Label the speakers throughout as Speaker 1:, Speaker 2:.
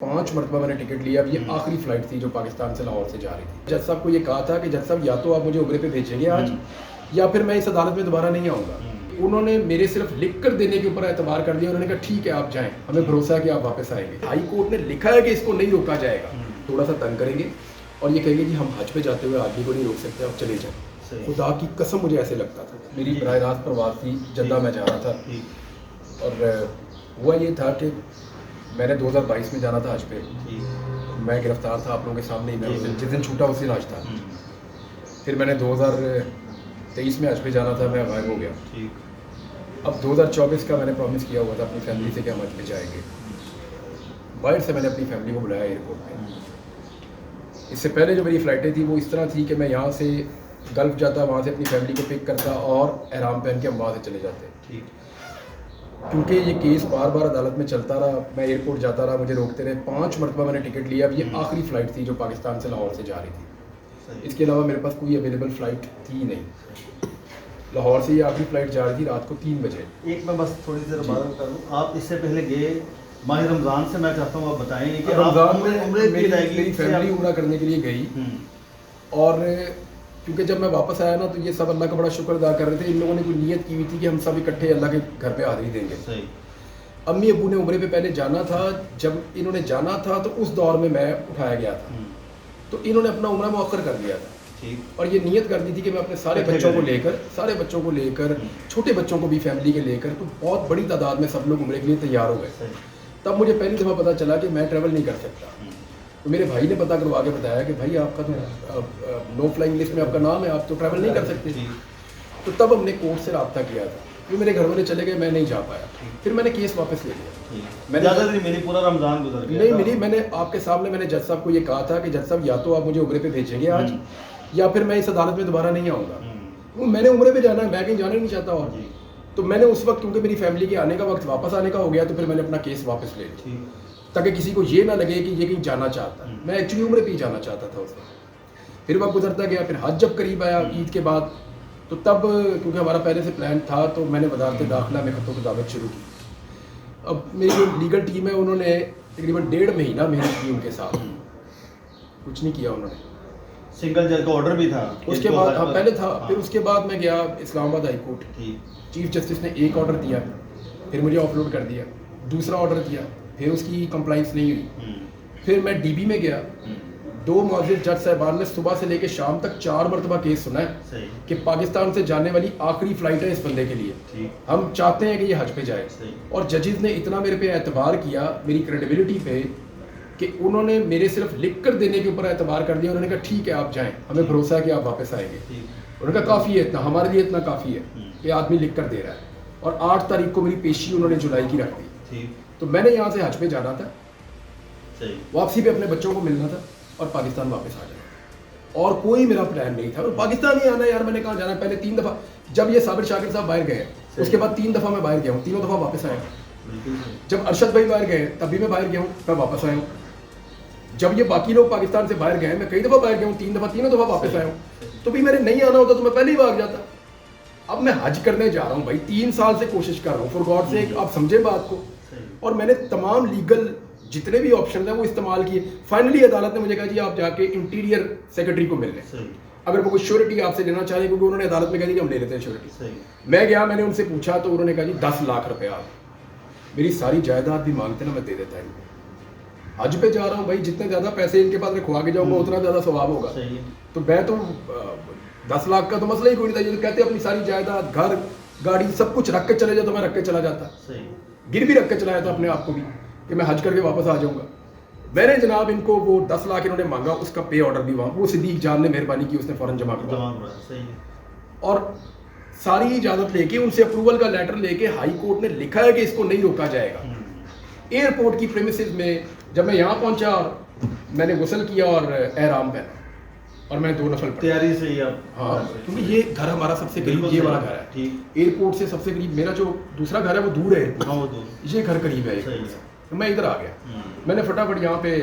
Speaker 1: 5 مرتبہ میں نے ٹکٹ لیا. اب یہ آخری فلائٹ تھی جو پاکستان سے لاہور سے جا رہی تھی. جج صاحب کو یہ کہا تھا کہ جج صاحب یا تو آپ مجھے عمرے پہ بھیجیں گے آج یا پھر میں اس عدالت میں دوبارہ نہیں آؤں گا. انہوں نے میرے صرف لکھ کر دینے کے اوپر اعتبار کر دیا. انہوں نے کہا ٹھیک ہے آپ جائیں, ہمیں بھروسہ ہے کہ آپ واپس آئیں گے. ہائی کورٹ نے لکھا ہے کہ اس کو نہیں روکا جائے گا. تھوڑا سا تنگ کریں گے اور یہ کہیں گے جی ہم حج پہ جاتے ہوئے آدمی کو نہیں روک سکتے, آپ چلے جائیں. خدا کی قسم مجھے ایسے لگتا تھا. میری براہ راست پرواز تھی, جدہ میں جا رہا تھا اور ہوا یہ تھا کہ میں نے 2022 میں جانا تھا حج پہ. میں گرفتار تھا آپ لوگوں کے سامنے ہی. میں جس دن چھوٹا اس دن حج تھا. پھر میں نے 2023 میں حج پہ جانا تھا, میں غائب ہو گیا. اب 2024 کا میں نے پرومس کیا ہوا تھا اپنی فیملی سے کہ ہم حج پہ جائیں گے. باہر سے میں نے اپنی فیملی کو بلایا ایئرپورٹ پہ. اس سے پہلے جو میری فلائٹیں تھیں وہ اس طرح تھی کہ میں یہاں سے گلف جاتا, وہاں سے اپنی فیملی کو پک کرتا اور احرام پہن کے ہم وہاں سے چلے جاتے. کیونکہ یہ کیس بار بار عدالت میں چلتا رہا, میں ایئرپورٹ جاتا رہا, مجھے روکتے رہے. 5 مرتبہ میں نے ٹکٹ لیا. اب یہ آخری فلائٹ تھی جو پاکستان سے لاہور سے جا رہی تھی. اس کے علاوہ میرے پاس کوئی اویلیبل فلائٹ تھی نہیں. لاہور سے یہ آخری فلائٹ جا رہی تھی رات کو 3 بجے.
Speaker 2: ایک میں بس تھوڑی سی بات کروں, آپ اس سے پہلے گئے ماہ رمضان سے, میں چاہتا ہوں آپ بتائیں کہ
Speaker 1: رمضان میں میری فیملی عمرہ کرنے کے لیے گئی. اور کیونکہ جب میں واپس آیا نا تو یہ سب اللہ کا بڑا شکر ادا کر رہے تھے. ان لوگوں نے کوئی نیت کی ہوئی تھی کہ ہم سب اکٹھے اللہ کے گھر پہ حاضری دیں گے. امی ابو نے عمرے پہ پہلے جانا تھا. جب انہوں نے جانا تھا تو اس دور میں اٹھایا گیا تھا, تو انہوں نے اپنا عمرہ مؤخر کر دیا تھا. اور یہ نیت کر دی تھی کہ میں اپنے سارے بچوں کو لے کر چھوٹے بچوں کو بھی فیملی کے لے کر, تو بہت بڑی تعداد میں سب لوگ عمرے کے لیے تیار ہو گئے. تب مجھے پہلی دفعہ پتہ چلا کہ میں ٹریول نہیں کر سکتا. تو میرے بھائی نے پتہ کروا کے بتایا کہ بھائی آپ کا تو نو فلائنگ لسٹ میں آپ کا نام ہے, آپ تو ٹریول نہیں کر سکتے. تو تب ہم نے کورٹ سے رابطہ کیا تھا. کیوں میرے گھر والے چلے گئے, میں نہیں جا پایا. پھر میں نے کیس واپس لے لیا. میں نے
Speaker 2: پورا رمضان گزر گیا
Speaker 1: نہیں ملی. میں نے آپ کے سامنے میں نے جج صاحب کو یہ کہا تھا کہ جج صاحب یا تو آپ مجھے عمرے پہ بھیجیں گے آج یا پھر میں اس عدالت میں دوبارہ نہیں آؤں گا. میں نے عمرے پہ جانا ہے, میں کہیں جانا نہیں چاہتا. اور تو میں نے اس وقت کیونکہ میری فیملی کے آنے کا وقت واپس آنے کا ہو گیا, تو پھر میں نے اپنا کیس واپس لے لیا تاکہ کسی کو یہ نہ لگے کہ یہ کہیں جانا چاہتا ہے. میں ایکچولی عمرے پہ ہی جانا چاہتا تھا اس وقت. پھر وقت گزرتا گیا. پھر حج جب قریب آیا عید کے بعد, تو تب کیونکہ ہمارا پہلے سے پلان تھا, تو میں نے وزارت داخلہ میں خطوں کی دعوت شروع کی. اب میری جو لیگل ٹیم ہے انہوں نے تقریباً 1.5 مہینہ محنت کی ان کے ساتھ. کچھ نہیں کیا انہوں نے.
Speaker 2: سنگل جج کا آرڈر بھی تھا
Speaker 1: اس کے بعد, ہاں پہلے تھا. پھر اس کے بعد میں گیا اسلام آباد ہائی کورٹ. چیف جسٹس نے ایک آرڈر دیا, پھر مجھے آف لوڈ کر دیا. دوسرا آرڈر دیا, پھر اس کی کمپلائنس نہیں ہوئی. پھر میں ڈی بی میں گیا. 2 معزز جج صاحبان نے صبح سے لے کے شام تک 4 مرتبہ کیس سنا ہے کہ پاکستان سے جانے والی آخری فلائٹ ہے اس بندے کے لیے, ہم چاہتے ہیں کہ یہ حج پہ جائے. اور ججز نے اتنا میرے پہ اعتبار کیا, میری کریڈیبلٹی پہ, کہ انہوں نے میرے صرف لکھ کر دینے کے اوپر اعتبار کر دیا. انہوں نے کہا ٹھیک ہے آپ جائیں, ہمیں بھروسہ ہے کہ آپ واپس آئیں گے. انہوں نے کہا کافی ہے اتنا, ہمارے لیے اتنا کافی ہے کہ آدمی لکھ کر دے رہا ہے. اور 8 تاریخ کو میری پیشی انہوں نے جولائی کی رکھ دی. تو میں نے یہاں سے حج پہ جانا تھا, واپسی پہ اپنے بچوں کو ملنا تھا اور پاکستان واپس آ جانا. اور کوئی میرا پلان نہیں تھا. اور پاکستان ہی آنا ہے یار, میں نے کہاں جانا ہے. پہلے 3 دفعہ جب یہ صابر شاکر صاحب باہر گئے, اس کے بعد 3 دفعہ میں باہر گیا ہوں, تینوں دفعہ واپس آیا ہوں. جب ارشد بھائی باہر گئے تب بھی میں باہر گیا ہوں, میں واپس آیا ہوں. جب یہ باقی لوگ پاکستان سے باہر گئے, میں کئی دفعہ باہر گیا ہوں, 3 دفعہ, تینوں دفعہ واپس آیا ہوں. تو بھی میرے نہیں آنا ہوتا تو میں پہلے ہی بھاگ جاتا. اب میں حج کرنے جا رہا ہوں بھائی, 3 سال سے کوشش کر رہا ہوں, فور گاڈ سے آپ سمجھے بات کو. اور میں نے تمام لیگل جتنے بھی آپشن ہیں وہ استعمال کیے. فائنلی عدالت نے مجھے کہا جی آپ جا کے انٹیریئر سیکرٹری کو مل لیں, اگر وہ کوئی شیورٹی آپ سے لینا چاہیں, کیونکہ انہوں نے عدالت میں کہا کہ ہم لے لیتے ہیں شیورٹی. میں گیا, میں نے ان سے پوچھا تو انہوں نے کہا جی 10 لاکھ روپیہ. میری ساری جائیداد بھی مانگتے نا, میں دے دیتا ہوں. حج پہ جا رہا ہوں بھائی, جتنے زیادہ پیسے ان کے پاس رکھوا کے جاؤں گا اتنا زیادہ ثواب ہوگا. تو میں تو 10 لاکھ کا تو مسئلہ ہی کوئی نہیں تھا. یہ کہتے اپنی ساری جائیداد, گھر, گاڑی, سب کچھ رکھ کے چلے جاتا, میں رکھ کے چلا جاتا. گر بھی رکھ کے چلا جاتا اپنے آپ کو بھی کہ میں حج کر کے واپس آ جاؤں گا. میں نے جناب ان کو وہ 10 لاکھ انہوں نے مانگا, اس کا پے آرڈر بھی وہاں, وہ صدیق جان نے مہربانی کی, اس نے فوراً جمع کروا. اور ساری اجازت لے کے, ان سے اپروول کا لیٹر لے کے, ہائی کورٹ نے لکھا ہے کہ اس کو نہیں روکا جائے گا. ایئرپورٹ کی پریمیسز میں جب میں یہاں پہنچا, میں نے غسل کیا اور احرام پہنا, اور میں 2 نفل
Speaker 2: تیاری سے ہی.
Speaker 1: ہاں, کیونکہ یہ گھر ہمارا سب سے قریب, یہ والا گھر ہے ایئرپورٹ سے سب سے قریب. میرا جو دوسرا گھر ہے وہ دور ہے ایئرپورٹ, یہ گھر قریب ہے ایئرپورٹ سے. میں ادھر آ گیا. میں نے فٹافٹ یہاں پہ,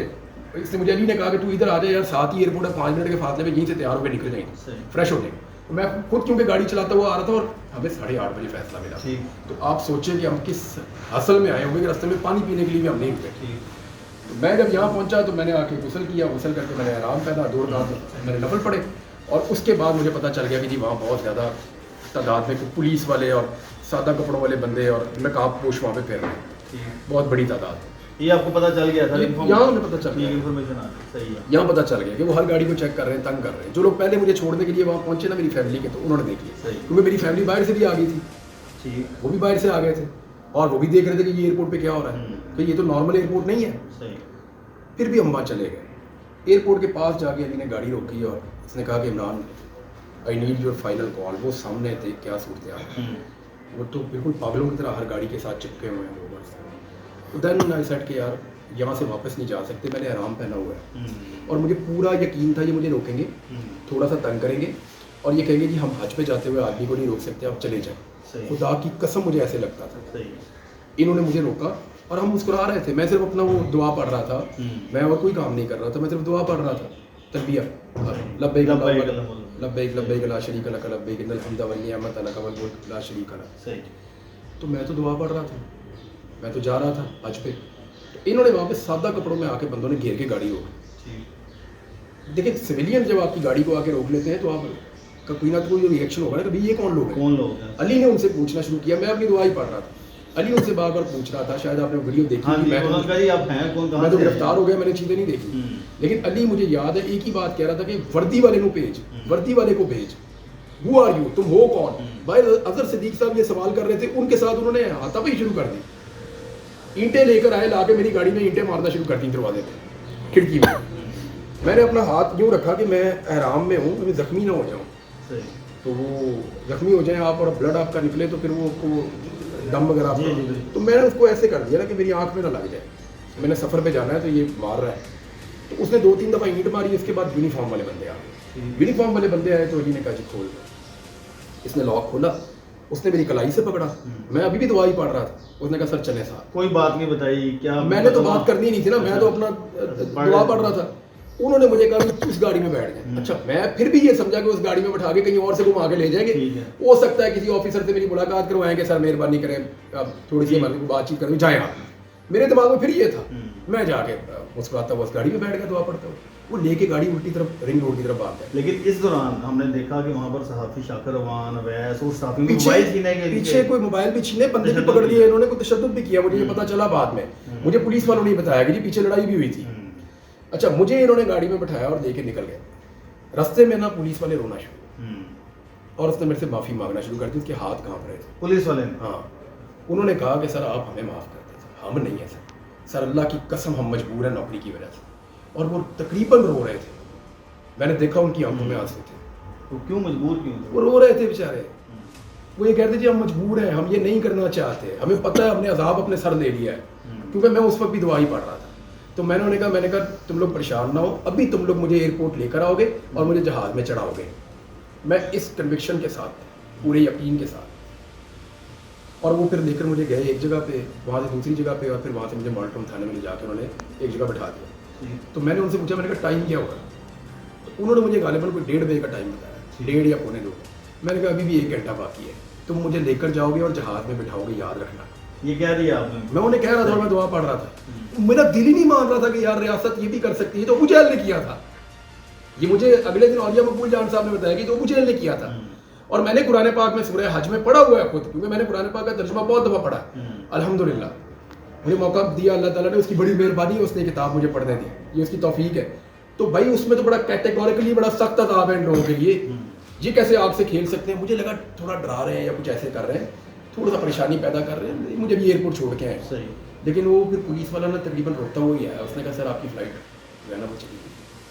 Speaker 1: اس نے مجھے علی نے کہا کہ تو ادھر آ جائے یار, ساتھ ہی ایئرپورٹ ہے, 5 منٹ کے فاصلے میں, یہیں سے تیار ہو کے نکل جائیں گے, فریش ہو جائیں گے. میں خود کیونکہ گاڑی چلاتا ہوا آ رہا تھا, اور ہمیں 8:30 بجے فیصلہ ملا. تو آپ سوچیں کہ ہم کس حاصل میں آئے ہوں گے کہ راستے میں پانی پینے کے لیے بھی ہم نہیں رکے. تو میں جب یہاں پہنچا تو میں نے آ کے غسل کیا, غسل کر کے میں نے احرام پہنا, 2 رکعت میں نے نفل پڑھے, اور اس کے بعد مجھے پتہ چل گیا کہ جی وہاں بہت زیادہ تعداد میں پولیس والے اور سادہ کپڑوں والے بندے اور نقاب پوش وہاں پہ پھیر رہے ہیں, بہت بڑی تعداد.
Speaker 2: یہ آپ کو پتہ چل گیا تھا؟
Speaker 1: یہاں ہمیں پتہ چل گیا,
Speaker 2: انفارمیشن آ صحیح ہے,
Speaker 1: یہاں پتہ چل گیا کہ وہ ہر گاڑی کو چیک کر رہے ہیں, تنگ کر رہے ہیں. جو لوگ پہلے مجھے چھوڑنے کے لیے وہاں پہنچے نا میری فیملی کے, تو انہوں نے دیکھ لیا, کیونکہ میری فیملی باہر سے بھی آ گئی تھی, وہ بھی باہر سے آ گئے تھے, اور وہ بھی دیکھ رہے تھے کہ یہ ایئرپورٹ پہ کیا ہو رہا ہے, کہ یہ تو نارمل ایئرپورٹ نہیں ہے. پھر بھی ہم وہاں چلے گئے. ایئرپورٹ کے پاس جا کے علی نے گاڑی روکی اور اس نے کہا کہ Imran I need your final call. وہ سامنے تھے, کیا صورتحال ہے, وہ تو بالکل پاگلوں کی طرح ہر گاڑی کے ساتھ چپکے ہوئے ہیں وہ بس. دین آئی سیڈ کہ یار یہاں سے واپس نہیں جا سکتے, میں نے احرام پہنا ہوا ہے, اور مجھے پورا یقین تھا یہ مجھے روکیں گے, تھوڑا سا تنگ کریں گے, اور یہ کہیں گے کہ ہم حج پہ جاتے ہوئے آدمی کو نہیں روک سکتے, آپ چلے جائیں. خدا کی قسم مجھے ایسے لگتا تھا. انہوں نے مجھے روکا اور ہم مسکرا رہے تھے, میں صرف اپنا وہ دعا پڑھ رہا تھا, میں اور کوئی کام نہیں کر رہا تھا, میں صرف دعا پڑھ رہا تھا, تلبیہ لبیک لبیک لبیک لا شریک لک لبیک ان الحمد والنعمت لک والملک لا شریک لک. تو میں تو دعا پڑھ رہا تھا, میں تو جا رہا تھا حج پہ. تو انہوں نے وہاں پہ سادہ کپڑوں میں آ کے بندوں نے گھیر کے گاڑی روک. دیکھیں سویلین جب آپ کی گاڑی کو آ کے روک لیتے ہیں تو آپ کا کوئی نہ کوئی ریئیکشن ہوگا نا کہ بھائی یہ کون لوگ ہیں. علی نے ان سے پوچھنا شروع کیا, میں اپنی دعا ہی پڑھ رہا تھا, علی ان سے بار بار پوچھ رہا تھا, شاید آپ نے ویڈیو دیکھی, میں تو گرفتار ہو گیا, میں نے چیزیں نہیں دیکھی, لیکن علی مجھے یاد ہے ایک ہی بات کہہ رہا تھا کہ وردی والے کو بھیج, وردی والے کو بھیج, ہو آر یو, تم ہو کون. بھائی اظہر صدیق صاحب یہ سوال کر رہے تھے, ان کے ساتھ انہوں نے ہاتھا پائی شروع کر دی, اینٹیں لے کر آئے, لا کے میری گاڑی میں اینٹیں مارنا شروع کر دی دروازے پہ, کھڑکی میں. میں نے اپنا ہاتھ یوں رکھا کہ میں احرام میں ہوں, میں زخمی نہ ہو جاؤں, تو وہ زخمی ہو جائیں آپ اور بلڈ آپ کا نکلے تو پھر وہ دم وغیرہ آپ. تو میں نے اس کو ایسے کر دیا نا کہ میری آنکھ میں نہ لگ جائے, میں نے سفر پہ جانا ہے تو یہ مار رہا ہے. تو اس نے 2-3 دفعہ اینٹ ماری, اس کے بعد یونیفارم والے بندے آئے, یونیفارم والے بندے آئے تو علی نے کہا جی کھول دو. اس نے لاک کھولا, اس نے میری کلائی سے پکڑا, میں ابھی بھی دعا ہی پڑھ رہا تھا, اس نے کہا سر چلے صاحب.
Speaker 2: کوئی بات نہیں بتائی کیا,
Speaker 1: میں نے تو بات کرنی نہیں تھی نا, میں تو اپنا دعا پڑھ رہا تھا. انہوں نے مجھے کہا کہ اس گاڑی میں بیٹھ جائیں. اچھا میں پھر بھی یہ سمجھا کہ اس گاڑی میں بٹھا کے کہیں اور سے گھما کے لے جائیں گے, ہو سکتا ہے کسی آفیسر سے میری ملاقات کروائیں کہ سر مہربانی کریں اب تھوڑی سی ہماری بات چیت کریں, جائیں آپ. میرے دماغ میں پھر یہ تھا, میں جا کے مسکراتا ہوا اس گاڑی میں بیٹھ گیا, دعا پڑھتا ہوں. وہ لے کے گاڑی الٹی طرف رنگ روڈ کی طرف بھاگ گیا.
Speaker 2: لیکن اس دوران ہم نے دیکھا کہ وہاں پر صحافی شاکر روان اویس اور صحافی موبائل چھینے کے
Speaker 1: پیچھے کوئی موبائل بھی چھینے, بندے بھی پکڑ لیے, انہوں نے کوئی تشدد بھی کیا. مجھے یہ پتا چلا بعد میں, مجھے پولیس والوں نے بتایا کہ جی پیچھے لڑائی بھی ہوئی تھی. اچھا مجھے انہوں نے گاڑی میں بٹھایا اور لے کے نکل گئے. رستے میں نا پولیس والے رونا شروع, اور اس نے میرے سے معافی مانگنا شروع کر دی. اس کے ہاتھ کانپ رہے تھے
Speaker 2: پولیس والے.
Speaker 1: ہاں, انہوں نے کہا کہ سر آپ ہمیں معاف کر دیں. ہم نہیں ہیں سر, اللہ کی قسم ہم مجبور ہیں نوکری کی وجہ سے. اور وہ تقریباً رو رہے تھے, میں نے دیکھا ان کی آنکھوں میں آنسو تھے.
Speaker 2: تو کیوں مجبور کیوں تھے؟
Speaker 1: وہ رو رہے تھے بیچارے. وہ یہ کہتے جی ہم مجبور ہیں, ہم یہ نہیں کرنا چاہتے, ہمیں پتہ ہے ہم نے عذاب اپنے سر لے لیا ہے. کیونکہ میں اس وقت بھی دعا ہی پڑھ رہا تھا. تو میں نے کہا تم لوگ پریشان نہ ہو, ابھی تم لوگ مجھے ایئرپورٹ لے کر آؤ گے اور مجھے جہاز میں چڑھاؤ گے. میں اس کنوکشن کے ساتھ, پورے یقین کے ساتھ. اور وہ پھر لے کر مجھے گئے ایک جگہ پہ, وہاں سے دوسری جگہ پہ, اور پھر وہاں سے مجھے مالٹم تھانے میں لے جا کے انہوں نے ایک جگہ بٹھا دیا. تو میں نے ان سے پوچھا, میں نے کہا ٹائم کیا ہوگا؟ تو انہوں نے مجھے غالباً کوئی 1.5 بجے کا ٹائم بتایا, 1.5 یا 1:45. میں نے کہا ابھی بھی 1 گھنٹہ باقی ہے, تم مجھے لے کر جاؤ گے اور جہاز میں بٹھاؤ گے, یاد رکھنا.
Speaker 2: یہ کہہ دیا آپ نے؟
Speaker 1: میں انہیں کہہ رہا تھا, میں دعا پڑھ رہا تھا. میرا دل ہی نہیں مان رہا تھا کہ یار ریاست یہ بھی کر سکتی ہے. تو ابو جہل نے کیا تھا یہ, مجھے اگلے دن اولیاء مقبول جان صاحب نے بتایا کہ تو ابو جہل نے کیا تھا. اور میں نے قرآن پاک میں سورہ حج میں پڑھا ہوا ہے خود, کیونکہ میں نے قرآن پاک کا ترجمہ بہت دفعہ پڑھا. الحمدللہ مجھے موقع دیا اللہ تعالیٰ نے, اس کی بڑی مہربانی ہے, اس نے کتاب مجھے پڑھنے دی, یہ اس کی توفیق ہے. تو بھائی اس میں تو بڑا کیٹیگوریکلی بڑا سخت عذاب ہے ان لوگوں کے لیے, یہ کیسے آگ سے کھیل سکتے ہیں. مجھے لگا تھوڑا ڈرا رہے ہیں یا کچھ ایسے کر رہے ہیں, تھوڑا سا پریشانی پیدا کر رہے ہیں, مجھے بھی ایئرپورٹ چھوڑ کے آئے. لیکن وہ پھر پولیس والا نے تقریباً روکتا ہوا ہی آیا, اس نے کہا سر آپ کی فلائٹ جو ہے نا وہ چلی گئی.